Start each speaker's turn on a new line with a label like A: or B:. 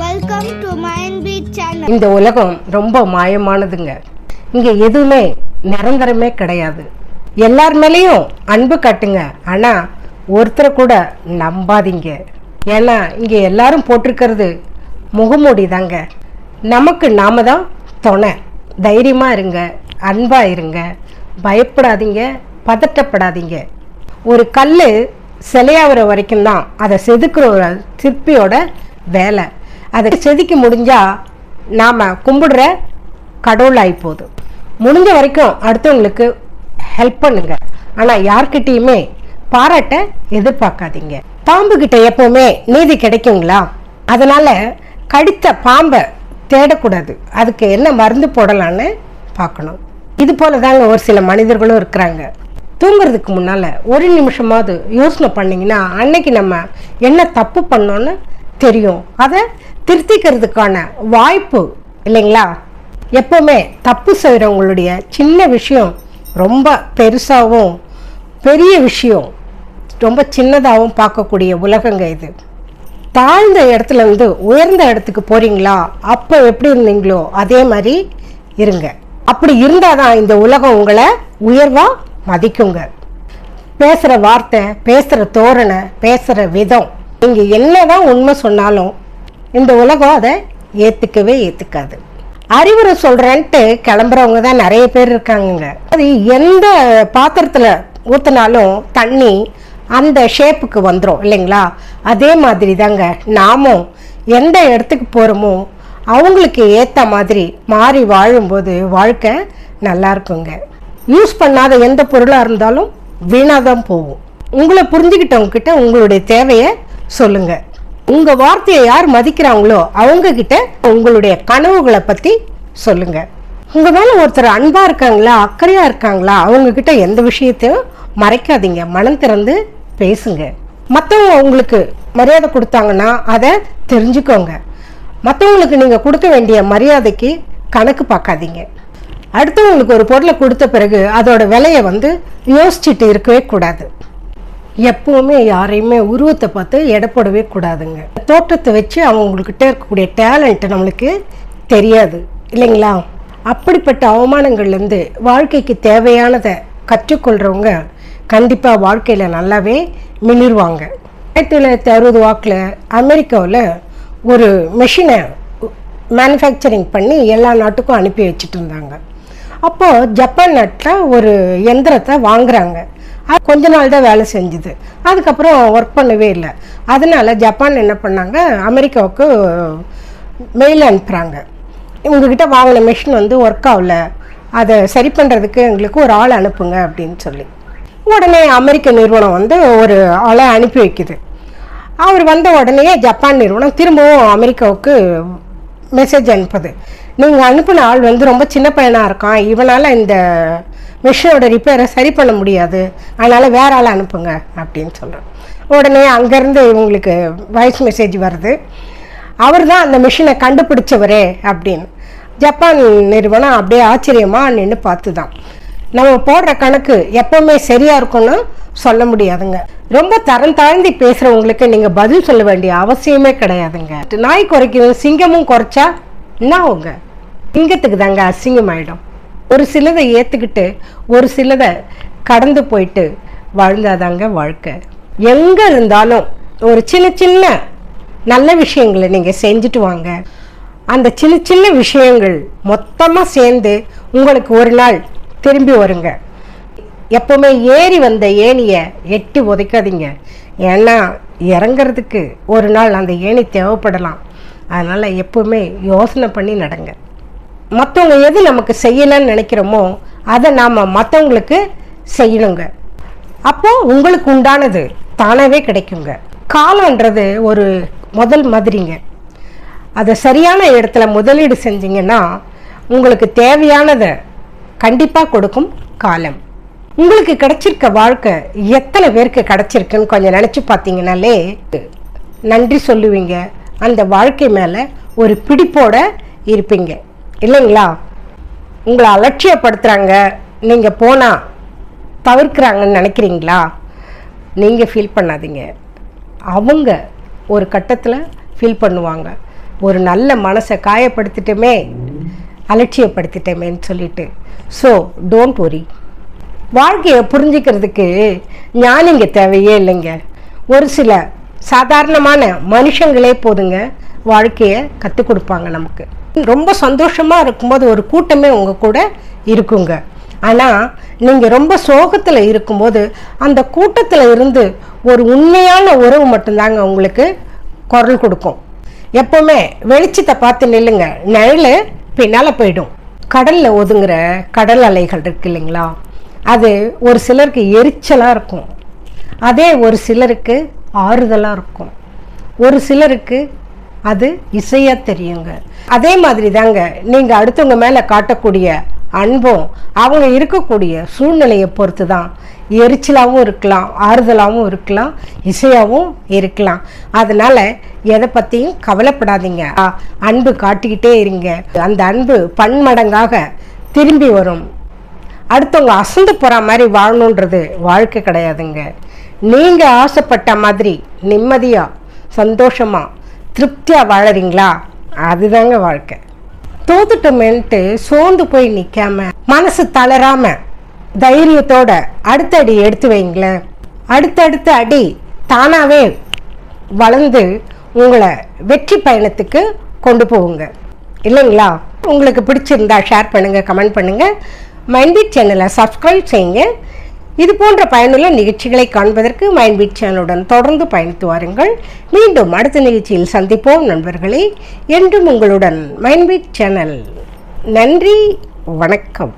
A: Welcome to Mindbeat channel.
B: இந்த உலகம் ரொம்ப மாயமானதுங்க. இங்க எதுவுமே நிரந்தரமே கிடையாது. எல்லார் மேலேயும் அன்பு காட்டுங்க, ஆனா ஒருத்தரை கூட நம்பாதீங்க. ஏன்னா இங்க எல்லாரும் போட்டிருக்கிறது முகமூடி தாங்க. நமக்கு நாம தான் துணை. தைரியமா இருங்க, அன்பா இருங்க, பயப்படாதீங்க, பதட்டப்படாதீங்க. ஒரு கல் சிலையாகிற வரைக்கும் தான் அதை செதுக்குற ஒரு சிற்பியோட வேலை. அதை செதுக்க முடிஞ்சா நாம் கும்பிடுற கடவுளாகி போதும். முடிஞ்ச வரைக்கும் அடுத்தவங்களுக்கு ஹெல்ப் பண்ணுங்க, ஆனால் யார்கிட்டையுமே பாராட்ட எதிர்பார்க்காதீங்க. பாம்புக்கிட்ட எப்பவுமே நீதி கிடைக்குங்களா? அதனால கடித்த பாம்பை தேடக்கூடாது, அதுக்கு என்ன மருந்து போடலான்னு பார்க்கணும். இது போல தாங்க ஒரு சில மனிதர்களும் இருக்கிறாங்க. தூங்குறதுக்கு முன்னால் ஒரு நிமிஷமாவது யோசனை பண்ணிங்கன்னா அன்னைக்கு நம்ம என்ன தப்பு பண்ணோன்னு தெரியும். அதை திருத்திக்கிறதுக்கான வாய்ப்பு இல்லைங்களா? எப்போவுமே தப்பு செய்கிறவங்களுடைய சின்ன விஷயம் ரொம்ப பெருசாகவும் பெரிய விஷயம் ரொம்ப சின்னதாகவும் பார்க்கக்கூடிய உலகங்க இது. தாழ்ந்த இடத்துல இருந்து உயர்ந்த இடத்துக்கு போகிறீங்களா, அப்போ எப்படி இருந்தீங்களோ அதே மாதிரி இருங்க. அப்படி இருந்தால் தான் இந்த உலகம் உங்களை உயர்வாக மதிக்குங்க. பேசுகிற வார்த்தை, பேசுகிற தோரணை, பேசுகிற விதம், நீங்கள் என்னதான் உண்மை சொன்னாலும் இந்த உலகம் அதை ஏற்றுக்காது. அறிவுரை சொல்கிறேன்ட்டு கிளம்புறவங்க தான் நிறைய பேர் இருக்காங்க. அது எந்த பாத்திரத்தில் ஊற்றினாலும் தண்ணி அந்த ஷேப்புக்கு வந்துடும் இல்லைங்களா? அதே மாதிரி தாங்க நாமும் எந்த இடத்துக்கு போகிறோமோ அவங்களுக்கு ஏற்ற மாதிரி மாறி வாழும்போது வாழ்க்கை நல்லா இருக்குங்க. யூஸ் பண்ணாத எந்த பொருளாக இருந்தாலும் வீணாக தான் போகும். உங்களை புரிஞ்சுக்கிட்டவங்க கிட்ட உங்களுடைய தேவையை சொல்லுங்க. உங்கள் வார்த்தையை யார் மதிக்கிறாங்களோ அவங்கக்கிட்ட உங்களுடைய கனவுகளை பற்றி சொல்லுங்க. உங்கள் மேலே ஒருத்தர் அன்பாக இருக்காங்களா, அக்கறையாக இருக்காங்களா, அவங்கக்கிட்ட எந்த விஷயத்தையும் மறைக்காதீங்க. மனம் திறந்து பேசுங்க. மற்றவங்க உங்களுக்கு மரியாதை கொடுத்தாங்கன்னா அதை தெரிஞ்சுக்கோங்க. மற்றவங்களுக்கு நீங்கள் கொடுக்க வேண்டிய மரியாதைக்கு கணக்கு பார்க்காதீங்க. அடுத்தவங்களுக்கு ஒரு பொருளை கொடுத்த பிறகு அதோட விலையை யோசிச்சுட்டு இருக்கவே கூடாது. எப்பவுமே யாரையுமே உருவத்தை பார்த்து எடை போடவே கூடாதுங்க. தோற்றத்தை வச்சு அவங்கக்கிட்ட இருக்கக்கூடிய டேலண்ட் நம்மளுக்கு தெரியாது இல்லைங்களா? அப்படிப்பட்ட அவமானங்கள்லேருந்து வாழ்க்கைக்கு தேவையானதை கற்றுக்கொள்கிறவங்க கண்டிப்பாக வாழ்க்கையில் நல்லாவே மிளிர்வாங்க. 1960 வாக்கில் அமெரிக்காவில் ஒரு மெஷினை மேனுஃபேக்சரிங் பண்ணி எல்லா நாட்டுக்கும் அனுப்பி வச்சுட்டு இருந்தாங்க. அப்போது ஜப்பான் நாட்டில் ஒரு எந்திரத்தை வாங்குறாங்க. அது கொஞ்ச நாள் தான் வேலை செஞ்சுது, அதுக்கப்புறம் ஒர்க் பண்ணவே இல்லை. அதனால ஜப்பான் என்ன பண்ணாங்க, அமெரிக்காவுக்கு மெயில் அனுப்புகிறாங்க. இவங்ககிட்ட வாங்கின மிஷின் ஒர்க் ஆகல, அதை சரி பண்ணுறதுக்கு எங்களுக்கு ஒரு ஆள் அனுப்புங்க அப்படின்னு சொல்லி. உடனே அமெரிக்க நிறுவனம் ஒரு ஆளை அனுப்பி வைக்குது. அவர் வந்த உடனே ஜப்பான் நிறுவனம் திரும்பவும் அமெரிக்காவுக்கு மெசேஜ் அனுப்புது. நீங்கள் அனுப்பின ஆள் ரொம்ப சின்ன பையனாக இருக்கான், இவனால் இந்த மிஷினோட ரிப்பேரை சரி பண்ண முடியாது, அதனால் வேற ஆள் அனுப்புங்க அப்படின்னு சொல்கிறேன். உடனே அங்கேருந்து இவங்களுக்கு வாய்ஸ் மெசேஜ் வருது, அவர் தான் அந்த மிஷினை கண்டுபிடிச்சவரே அப்படின்னு. ஜப்பான் நிறுவனம் அப்படியே ஆச்சரியமாக நின்று பார்த்து தான். நம்ம போடுற கணக்கு எப்போவுமே சரியாக இருக்கும்னு சொல்ல முடியாதுங்க. ரொம்ப தரம் தாழ்ந்து பேசுகிறவங்களுக்கு நீங்கள் பதில் சொல்ல வேண்டிய அவசியமே கிடையாதுங்க. நாய் குறைக்கிறது சிங்கமும் குறைச்சா என்ன ஆகுங்க? சிங்கத்துக்கு தாங்க அசிங்கமாயிடும். ஒரு சிலதை ஏற்றுக்கிட்டு ஒரு சிலதை கடந்து போயிட்டு வாழ்ந்தாதாங்க வாழ்க்கை. எங்கே இருந்தாலும் ஒரு சின்ன சின்ன நல்ல விஷயங்களை நீங்கள் செஞ்சுட்டு வாங்க. அந்த சின்ன சின்ன விஷயங்கள் மொத்தமாக சேர்ந்து உங்களுக்கு ஒரு நாள் திரும்பி வருங்க. எப்போவுமே ஏறி வந்த ஏணியை எட்டி உதைக்காதீங்க. ஏன்னா இறங்கிறதுக்கு ஒரு நாள் அந்த ஏணி தேவைப்படலாம். அதனால் எப்போவுமே யோசனை பண்ணி நடங்க. மற்றவங்க எது நமக்கு செய்யலைன்னு நினைக்கிறோமோ அதை நாம் மற்றவங்களுக்கு செய்யணுங்க. அப்போது உங்களுக்கு உண்டானது தானாகவே கிடைக்குங்க. காலன்றது ஒரு முதல் மாதிரிங்க. அதை சரியான இடத்துல முதலீடு செஞ்சீங்கன்னா உங்களுக்கு தேவையானதை கண்டிப்பாக கொடுக்கும் காலம். உங்களுக்கு கிடைச்சிருக்க வாழ்க்கை எத்தனை பேருக்கு கிடைச்சிருக்குன்னு கொஞ்சம் நினச்சி பார்த்தீங்கன்னாலே நன்றி சொல்லுவீங்க. அந்த வாழ்க்கை மேலே ஒரு பிடிப்போடு இருப்பீங்க இல்லைங்களா? உங்களை அலட்சியப்படுத்துகிறாங்க, நீங்கள் போனால் தவிர்க்கிறாங்கன்னு நினைக்கிறீங்களா? நீங்கள் ஃபீல் பண்ணாதீங்க. அவங்க ஒரு கட்டத்தில் ஃபீல் பண்ணுவாங்க. ஒரு நல்ல மனசை காயப்படுத்திட்டோமே, அலட்சியப்படுத்திட்டோமேன்னு சொல்லிட்டு. So don't worry. வாழ்க்கையை புரிஞ்சுக்கிறதுக்கு ஞானிங்க தேவையே இல்லைங்க. ஒரு சில சாதாரணமான மனுஷங்களே போதுங்க வாழ்க்கையை கற்றுக் கொடுப்பாங்க நமக்கு. ரொம்ப சந்தோஷமாக இருக்கும்போது ஒரு கூட்டமே உங்கள் கூட இருக்குங்க. ஆனால் நீங்கள் ரொம்ப சோகத்தில் இருக்கும்போது அந்த கூட்டத்தில் இருந்து ஒரு உண்மையான உறவு மட்டும்தாங்க உங்களுக்கு குரல் கொடுக்கும். எப்போவுமே வெளிச்சத்தை பார்த்து நில்லுங்க, நிழல் பின்னால் போயிடும். கடலில் ஒதுங்குற கடல் அலைகள் இருக்கு இல்லைங்களா, அது ஒரு சிலருக்கு எரிச்சலாக இருக்கும், அதே ஒரு சிலருக்கு ஆறுதலாக இருக்கும், ஒரு சிலருக்கு அது இசையாக தெரியுங்க. அதே மாதிரி தாங்க நீங்கள் அடுத்தவங்க மேலே காட்டக்கூடிய அன்பும் அவங்க இருக்கக்கூடிய சூழ்நிலையை பொறுத்து தான் எரிச்சலாகவும் இருக்கலாம், ஆறுதலாகவும் இருக்கலாம், இசையாகவும் இருக்கலாம். அதனால் எதை பற்றியும் கவலைப்படாதீங்க, அன்பு காட்டிக்கிட்டே இருங்க. அந்த அன்பு பன்மடங்காக திரும்பி வரும். அடுத்தவங்க அசந்து போகிற மாதிரி வாழணுன்றது வாழ்க்கை கிடையாதுங்க. நீங்கள் ஆசைப்பட்ட மாதிரி நிம்மதியாக சந்தோஷமாக திருப்தியாக வாழறீங்களா, அதுதாங்க வாழ்க்கை. தோத்துட்டோமேன்ட்டு சோர்ந்து போய் நிற்காம மனசு தளராம தைரியத்தோட அடுத்த அடி எடுத்து வைங்களேன். அடுத்தடுத்த அடி தானாகவே வளர்ந்து உங்களை வெற்றி பயணத்துக்கு கொண்டு போகுங்க இல்லைங்களா? உங்களுக்கு பிடிச்சிருந்தா ஷேர் பண்ணுங்கள், கமெண்ட் பண்ணுங்கள், மைண்ட்பீட் சேனலை சப்ஸ்கிரைப் செய்யுங்க. இது போன்ற பயனுள்ள நிகழ்ச்சிகளை காண்பதற்கு மைண்ட்பீட் சேனலுடன் தொடர்ந்து பயணித்து வாருங்கள். மீண்டும் அடுத்த நிகழ்ச்சியில் சந்திப்போம் நண்பர்களே. என்றும் உங்களுடன் மைண்ட்பீட் சேனல். நன்றி, வணக்கம்.